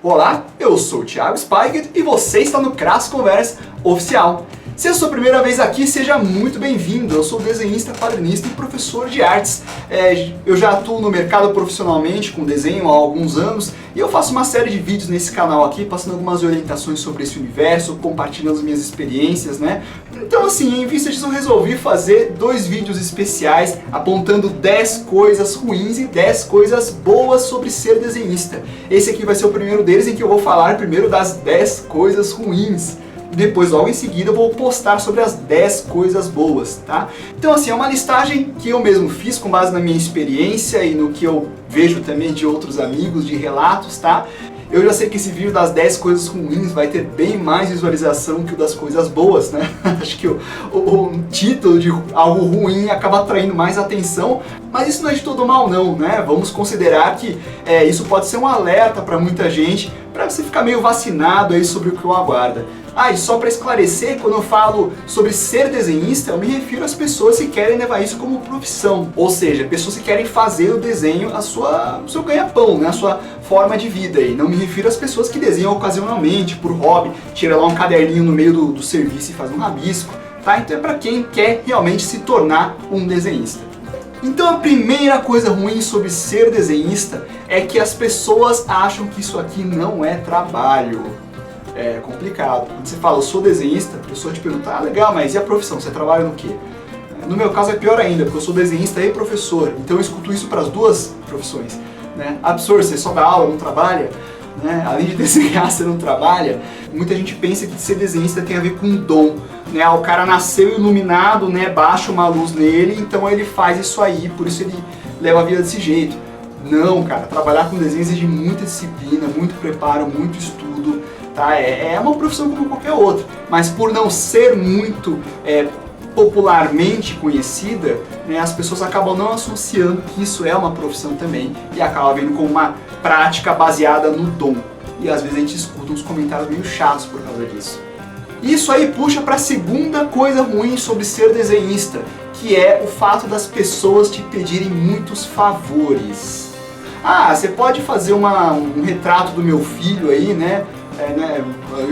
Olá, eu sou o Thiago Spygate e você está no Crass Conversa Oficial. Se é a sua primeira vez aqui, seja muito bem-vindo. Eu sou desenhista, quadrinista e professor de artes. Eu já atuo no mercado profissionalmente com desenho há alguns anos e eu faço uma série de vídeos nesse canal aqui, passando algumas orientações sobre esse universo, compartilhando as minhas experiências, né? Então assim, em vista disso eu resolvi fazer 2 vídeos especiais apontando 10 coisas ruins e 10 coisas boas sobre ser desenhista. Esse aqui vai ser o primeiro deles, em que eu vou falar primeiro das 10 coisas ruins. Depois, logo em seguida, eu vou postar sobre as 10 coisas boas, tá? Então, assim, é uma listagem que eu mesmo fiz com base na minha experiência e no que eu vejo também de outros amigos, de relatos, tá? Eu já sei que esse vídeo das 10 coisas ruins vai ter bem mais visualização que o das coisas boas, né? Acho que o título de algo ruim acaba atraindo mais atenção, mas isso não é de todo mal não, né? Vamos considerar que isso pode ser um alerta para muita gente, para você ficar meio vacinado aí sobre o que o aguarda. E só para esclarecer, quando eu falo sobre ser desenhista, eu me refiro às pessoas que querem levar isso como profissão. Ou seja, pessoas que querem fazer o desenho o seu ganha-pão, né? A sua forma de vida. E não me refiro às pessoas que desenham ocasionalmente, por hobby, tira lá um caderninho no meio do serviço e faz um rabisco. Tá? Então é para quem quer realmente se tornar um desenhista. Então a primeira coisa ruim sobre ser desenhista é que as pessoas acham que isso aqui não é trabalho. É complicado. Quando você fala, eu sou desenhista, a pessoa te pergunta, legal, mas e a profissão? Você trabalha no quê? No meu caso é pior ainda, porque eu sou desenhista e professor, então eu escuto isso para as duas profissões. Né? Absurdo, você só dá aula, não trabalha, né? Além de desenhar, você não trabalha. Muita gente pensa que ser desenhista tem a ver com dom. Né? O cara nasceu iluminado, né? Baixa uma luz nele, então ele faz isso aí, por isso ele leva a vida desse jeito. Não, cara, trabalhar com desenho exige muita disciplina, muito preparo, muito estudo. Tá? É uma profissão como qualquer outra, mas por não ser muito popularmente conhecida, né, as pessoas acabam não associando que isso é uma profissão também e acabam vendo como uma prática baseada no dom. E às vezes a gente escuta uns comentários meio chatos por causa disso. Isso aí puxa para a segunda coisa ruim sobre ser desenhista, que é o fato das pessoas te pedirem muitos favores. Você pode fazer um retrato do meu filho aí, né?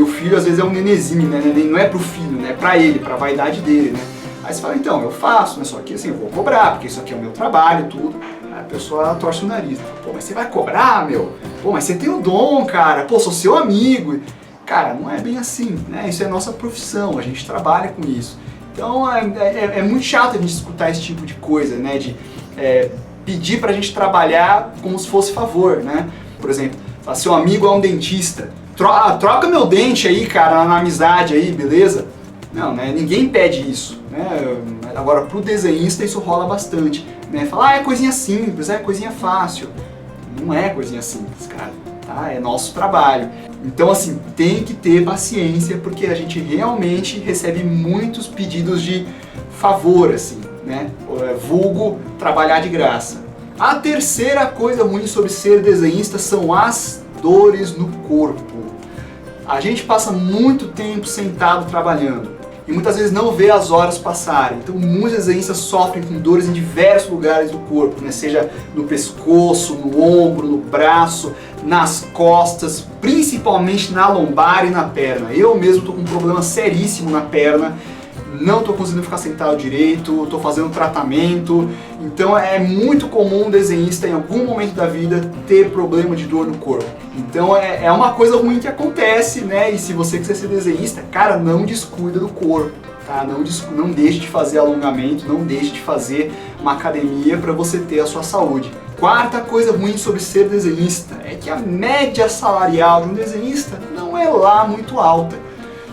O filho às vezes é um nenezinho, né? Não é pro filho, né? É pra ele, pra vaidade dele, né? Aí você fala, então, eu faço, né? Só que assim, eu vou cobrar, porque isso aqui é o meu trabalho e tudo. Aí a pessoa torce o nariz. Pô, mas você vai cobrar, meu? Pô, mas você tem o dom, cara. Pô, sou seu amigo. Cara, não é bem assim, né? Isso é nossa profissão, a gente trabalha com isso. Então é muito chato a gente escutar esse tipo de coisa, né? De pedir pra gente trabalhar como se fosse favor, né? Por exemplo, seu amigo é um dentista. Troca meu dente aí, cara, na amizade aí, beleza? Não, né? Ninguém pede isso, né? Agora, pro desenhista isso rola bastante, né? Fala, é coisinha simples, é coisinha fácil. Não é coisinha simples, cara, tá? É nosso trabalho. Então, assim, tem que ter paciência, porque a gente realmente recebe muitos pedidos de favor, assim, né? Vulgo trabalhar de graça. A terceira coisa ruim sobre ser desenhista são as dores no corpo. A gente passa muito tempo sentado trabalhando e muitas vezes não vê as horas passarem. Então muitos desenhistas sofrem com dores em diversos lugares do corpo, né? Seja no pescoço, no ombro, no braço, nas costas, principalmente na lombar e na perna. Eu mesmo estou com um problema seríssimo na perna. Não estou conseguindo ficar sentado direito, estou fazendo tratamento, então é muito comum um desenhista em algum momento da vida ter problema de dor no corpo. Então é uma coisa ruim que acontece, né? E se você quiser ser desenhista, cara, não descuida do corpo, tá? Não deixe de fazer alongamento, não deixe de fazer uma academia para você ter a sua saúde. Quarta coisa ruim sobre ser desenhista é que a média salarial de um desenhista não é lá muito alta,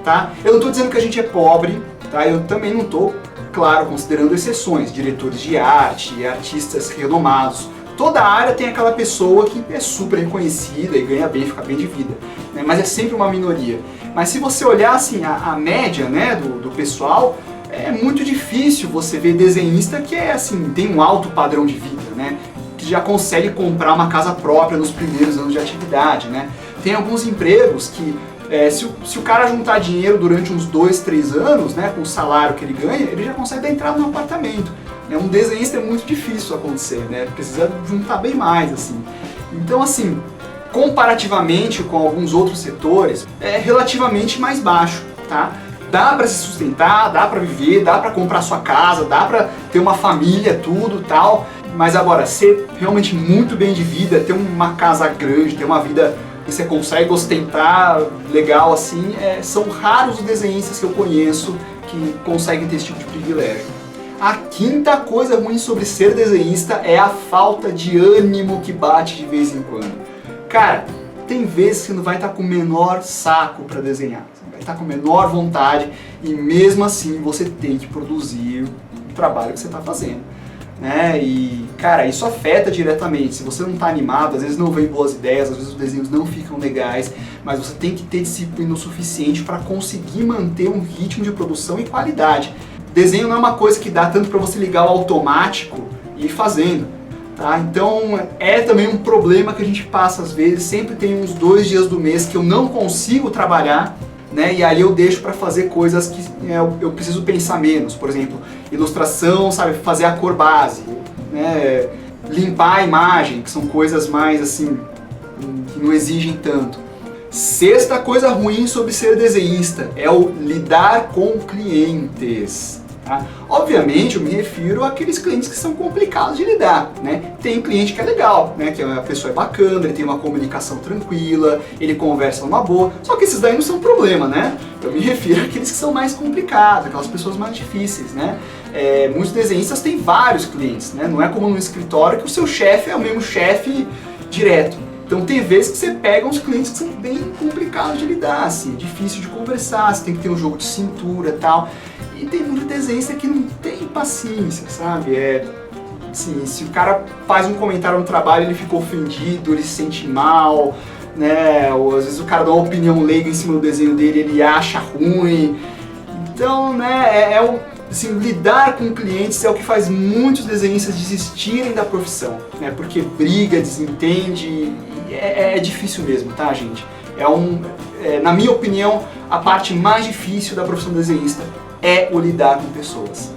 tá? Eu não estou dizendo que a gente é pobre. Tá? Eu também não estou, claro, considerando exceções, diretores de arte, artistas renomados. Toda área tem aquela pessoa que é super reconhecida e ganha bem, fica bem de vida, né? Mas é sempre uma minoria. Mas se você olhar assim, a média, né, do pessoal, é muito difícil você ver desenhista que tem um alto padrão de vida, né? Que já consegue comprar uma casa própria nos primeiros anos de atividade, né? Tem alguns empregos que se o cara juntar dinheiro durante uns 2, 3 anos, né, com o salário que ele ganha, ele já consegue dar entrada no apartamento. Um desenhista é muito difícil acontecer, né? Precisa juntar bem mais, assim. Então, assim, comparativamente com alguns outros setores, é relativamente mais baixo, tá? Dá para se sustentar, dá para viver, dá para comprar sua casa, dá para ter uma família, tudo tal, mas agora, ser realmente muito bem de vida, ter uma casa grande, ter uma vida que você consegue ostentar legal assim, são raros os desenhistas que eu conheço que conseguem ter esse tipo de privilégio. A quinta coisa ruim sobre ser desenhista é a falta de ânimo que bate de vez em quando. Cara, tem vezes que você não vai estar com o menor saco para desenhar, você vai estar com a menor vontade e mesmo assim você tem que produzir o trabalho que você está fazendo, né? E, cara, isso afeta diretamente. Se você não está animado, às vezes não vem boas ideias, às vezes os desenhos não ficam legais, mas você tem que ter disciplina o suficiente para conseguir manter um ritmo de produção e qualidade. Desenho não é uma coisa que dá tanto para você ligar o automático e ir fazendo, tá? Então é também um problema que a gente passa às vezes. Sempre tem uns 2 dias do mês que eu não consigo trabalhar, né? E aí eu deixo para fazer coisas que eu preciso pensar menos. Por exemplo, ilustração, sabe, fazer a cor base, né? Limpar a imagem, que são coisas mais assim, que não exigem tanto. Sexta coisa ruim sobre ser desenhista é o lidar com clientes. Tá? Obviamente eu me refiro àqueles clientes que são complicados de lidar, né? Tem cliente que é legal, né? Que a pessoa é bacana, ele tem uma comunicação tranquila, ele conversa numa boa, só que esses daí não são problema, né? Eu me refiro àqueles que são mais complicados, aquelas pessoas mais difíceis, né? Muitos desenhistas têm vários clientes, né? Não é como no escritório que o seu chefe é o mesmo chefe direto. Então tem vezes que você pega uns clientes que são bem complicados de lidar, assim, é difícil de conversar, você tem que ter um jogo de cintura e tal. E tem muito desenhista que não tem paciência, sabe? Assim, se o cara faz um comentário no trabalho, ele fica ofendido, ele se sente mal, né? Ou às vezes o cara dá uma opinião leiga em cima do desenho dele, ele acha ruim. Então, né, assim, lidar com clientes é o que faz muitos desenhistas desistirem da profissão, né? Porque briga, desentende, é difícil mesmo, tá, gente? Na minha opinião, a parte mais difícil da profissão de desenhista é o lidar com pessoas.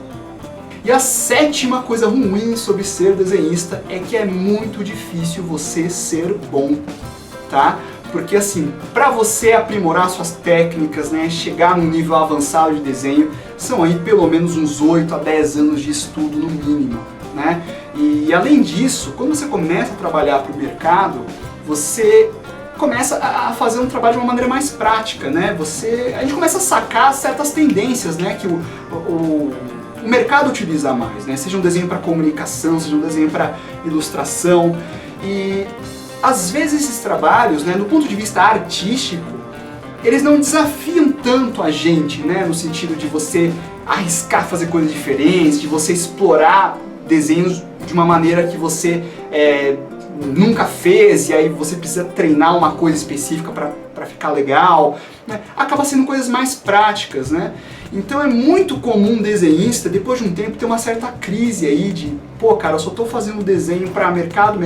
E a sétima coisa ruim sobre ser desenhista é que é muito difícil você ser bom, tá? Porque assim, para você aprimorar suas técnicas, né, chegar num nível avançado de desenho, são aí pelo menos uns 8 a 10 anos de estudo no mínimo, né? E além disso, quando você começa a trabalhar para o mercado, você começa a fazer um trabalho de uma maneira mais prática, né? A gente começa a sacar certas tendências, né, que o mercado utiliza mais, né? Seja um desenho para comunicação, seja um desenho para ilustração. E às vezes esses trabalhos, né, do ponto de vista artístico, eles não desafiam tanto a gente, né, no sentido de você arriscar fazer coisas diferentes, de você explorar desenhos de uma maneira que você nunca fez e aí você precisa treinar uma coisa específica para ficar legal, né? Acaba sendo coisas mais práticas, né? Então é muito comum um desenhista, depois de um tempo, ter uma certa crise aí de, pô, cara, eu só estou fazendo desenho para mercado,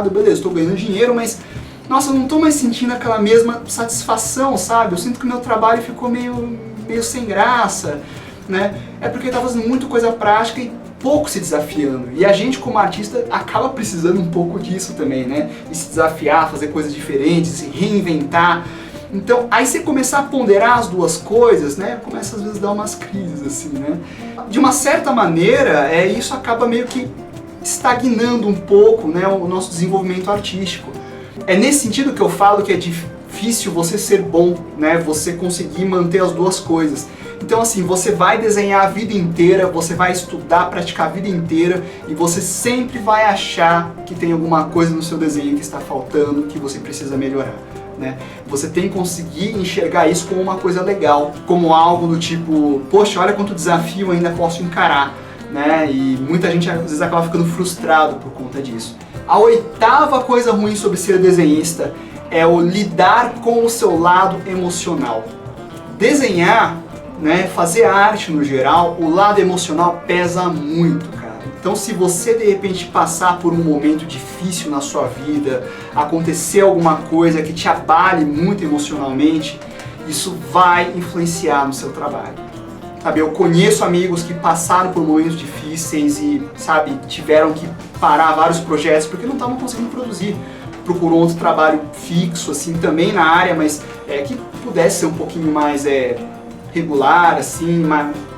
beleza, estou ganhando dinheiro, mas, nossa, eu não estou mais sentindo aquela mesma satisfação, sabe? Eu sinto que o meu trabalho ficou meio sem graça, né? É porque está fazendo muita coisa prática e pouco se desafiando. E a gente, como artista, acaba precisando um pouco disso também, né? De se desafiar, fazer coisas diferentes, se reinventar. Então, aí você começar a ponderar as duas coisas, né? Começa às vezes a dar umas crises, assim, né? De uma certa maneira, isso acaba meio que estagnando um pouco, né, o nosso desenvolvimento artístico. É nesse sentido que eu falo que é difícil você ser bom, né? Você conseguir manter as duas coisas. Então assim, você vai desenhar a vida inteira, você vai estudar, praticar a vida inteira e você sempre vai achar que tem alguma coisa no seu desenho que está faltando, que você precisa melhorar, né? Você tem que conseguir enxergar isso como uma coisa legal, como algo do tipo, poxa, olha quanto desafio ainda posso encarar, né? E muita gente às vezes acaba ficando frustrado por conta disso. A oitava coisa ruim sobre ser desenhista é o lidar com o seu lado emocional. Desenhar, né, fazer arte no geral, o lado emocional pesa muito, cara. Então se você de repente passar por um momento difícil na sua vida, acontecer alguma coisa que te abale muito emocionalmente, isso vai influenciar no seu trabalho. Sabe, eu conheço amigos que passaram por momentos difíceis e, sabe, tiveram que parar vários projetos porque não estavam conseguindo produzir. procurou outro trabalho fixo, assim, também na área, mas que pudesse ser um pouquinho mais regular, assim,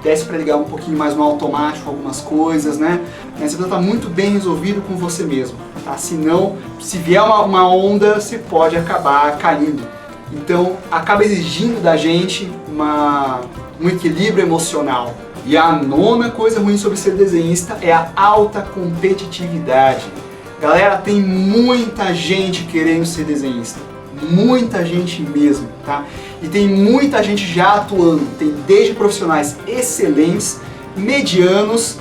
desse para ligar um pouquinho mais no automático algumas coisas, né? Você precisa estar muito bem resolvido com você mesmo, tá? Senão, se vier uma onda, você pode acabar caindo. Então, acaba exigindo da gente um equilíbrio emocional. E a nona coisa ruim sobre ser desenhista é a alta competitividade. Galera, tem muita gente querendo ser desenhista. Muita gente mesmo, tá? E tem muita gente já atuando. Tem desde profissionais excelentes, medianos,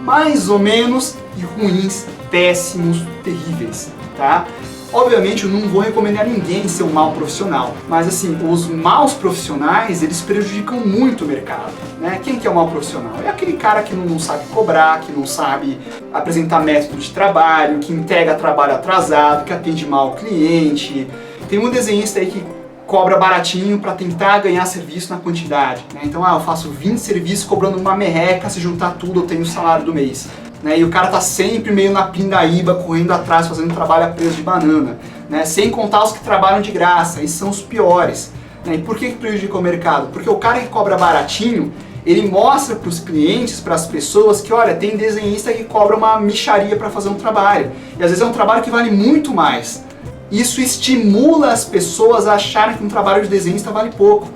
mais ou menos, e ruins, péssimos, terríveis, tá? Obviamente eu não vou recomendar ninguém ser um mau profissional, mas assim, os maus profissionais, eles prejudicam muito o mercado, né? Quem que é um mau profissional? É aquele cara que não sabe cobrar, que não sabe apresentar método de trabalho, que entrega trabalho atrasado, que atende mal o cliente. Tem um desenhista aí que cobra baratinho para tentar ganhar serviço na quantidade, né? Então, eu faço 20 serviços cobrando uma merreca, se juntar tudo eu tenho o salário do mês. Né? E o cara tá sempre meio na pindaíba, correndo atrás, fazendo trabalho a preço de banana, né? Sem contar os que trabalham de graça, esses são os piores. Né? E por que prejudica o mercado? Porque o cara que cobra baratinho, ele mostra para os clientes, para as pessoas que, olha, tem desenhista que cobra uma mixaria para fazer um trabalho. E às vezes é um trabalho que vale muito mais. Isso estimula as pessoas a acharem que um trabalho de desenhista vale pouco.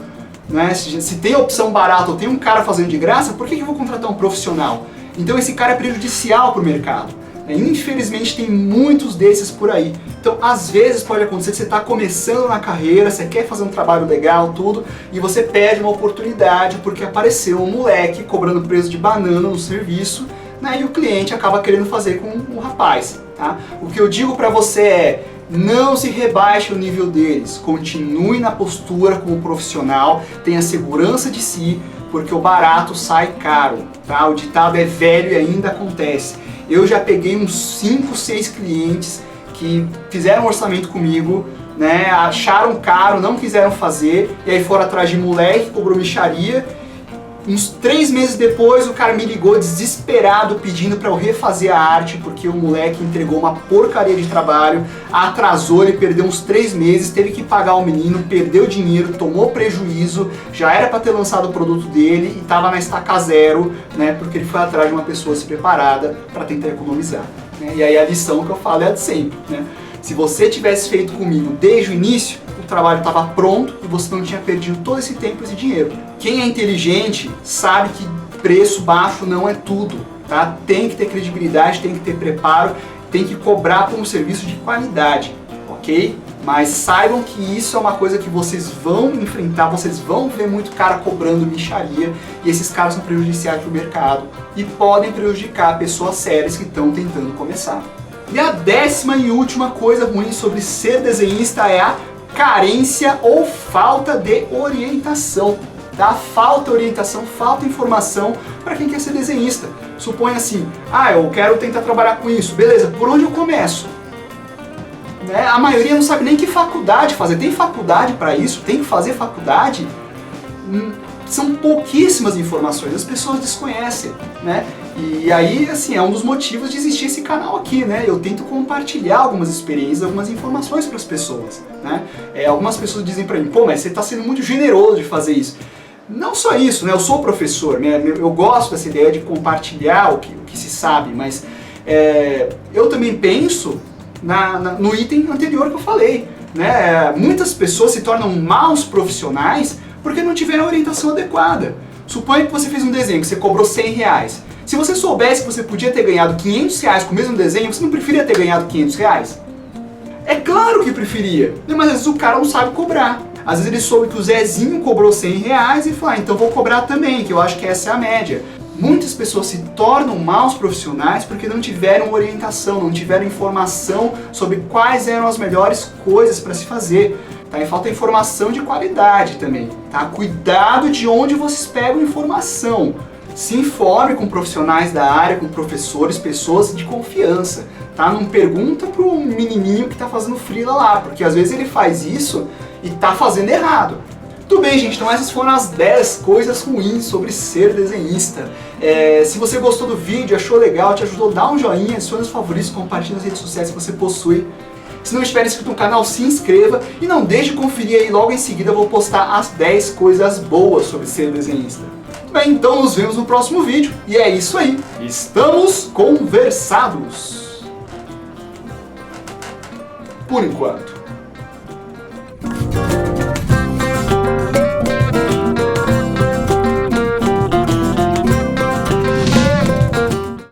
Né? Se tem opção barata ou tem um cara fazendo de graça, por que eu vou contratar um profissional? Então esse cara é prejudicial para o mercado. Infelizmente tem muitos desses por aí. Então às vezes pode acontecer que você está começando na carreira, você quer fazer um trabalho legal, tudo, e você perde uma oportunidade porque apareceu um moleque cobrando preço de banana no serviço, né, e o cliente acaba querendo fazer com o rapaz. Tá? O que eu digo para você é: não se rebaixe o nível deles, continue na postura como profissional, tenha segurança de si, porque o barato sai caro, tá? O ditado é velho e ainda acontece. Eu já peguei uns 5, 6 clientes que fizeram um orçamento comigo, né? Acharam caro, não quiseram fazer, e aí foram atrás de moleque, cobrou mixaria. Uns 3 meses depois o cara me ligou desesperado pedindo para eu refazer a arte porque o moleque entregou uma porcaria de trabalho, atrasou, ele perdeu uns 3 meses, teve que pagar o menino, perdeu dinheiro, tomou prejuízo, já era para ter lançado o produto dele e estava na estaca zero, né, porque ele foi atrás de uma pessoa despreparada para tentar economizar. Né? E aí a lição que eu falo é a de sempre. Né? Se você tivesse feito comigo desde o início, o trabalho estava pronto e você não tinha perdido todo esse tempo e esse dinheiro. Quem é inteligente sabe que preço baixo não é tudo, tá? Tem que ter credibilidade, tem que ter preparo, tem que cobrar por um serviço de qualidade, ok? Mas saibam que isso é uma coisa que vocês vão enfrentar, vocês vão ver muito cara cobrando mixaria e esses caras são prejudiciais para o mercado e podem prejudicar pessoas sérias que estão tentando começar. E a 10ª e última coisa ruim sobre ser desenhista é a carência ou falta de orientação. Tá? Falta orientação, falta informação para quem quer ser desenhista. Suponha assim: eu quero tentar trabalhar com isso, beleza, por onde eu começo? Né? A maioria não sabe nem que faculdade fazer. Tem faculdade para isso? Tem que fazer faculdade? São pouquíssimas informações, as pessoas desconhecem, né? E aí, assim, é um dos motivos de existir esse canal aqui, né? Eu tento compartilhar algumas experiências, algumas informações para as pessoas, né? Algumas pessoas dizem para mim: pô, mas você está sendo muito generoso de fazer isso. Não só isso, né? Eu sou professor, né? Eu gosto dessa ideia de compartilhar o que se sabe, mas eu também penso no item anterior que eu falei, né? Muitas pessoas se tornam maus profissionais porque não tiveram a orientação adequada. Suponha que você fez um desenho que você cobrou R$100. Se você soubesse que você podia ter ganhado R$500 com o mesmo desenho, você não preferia ter ganhado R$500? É claro que preferia, mas às vezes o cara não sabe cobrar. Às vezes ele soube que o Zezinho cobrou R$100 e falou: então vou cobrar também, que eu acho que essa é a média. Muitas pessoas se tornam maus profissionais porque não tiveram orientação, não tiveram informação sobre quais eram as melhores coisas para se fazer. Tá? E falta informação de qualidade também. Tá? Cuidado de onde vocês pegam informação. Se informe com profissionais da área, com professores, pessoas de confiança. Tá? Não pergunta pro menininho que está fazendo freela lá, porque às vezes ele faz isso e tá fazendo errado. Tudo bem, gente, então essas foram as 10 coisas ruins sobre ser desenhista. Se você gostou do vídeo, achou legal, te ajudou, dá um joinha, adicione os favoritos, compartilhe nas redes sociais que você possui. Se não estiver inscrito no canal, se inscreva e não deixe de conferir aí, logo em seguida eu vou postar as 10 coisas boas sobre ser desenhista. Bem, então nos vemos no próximo vídeo e é isso aí, estamos conversados! Por enquanto.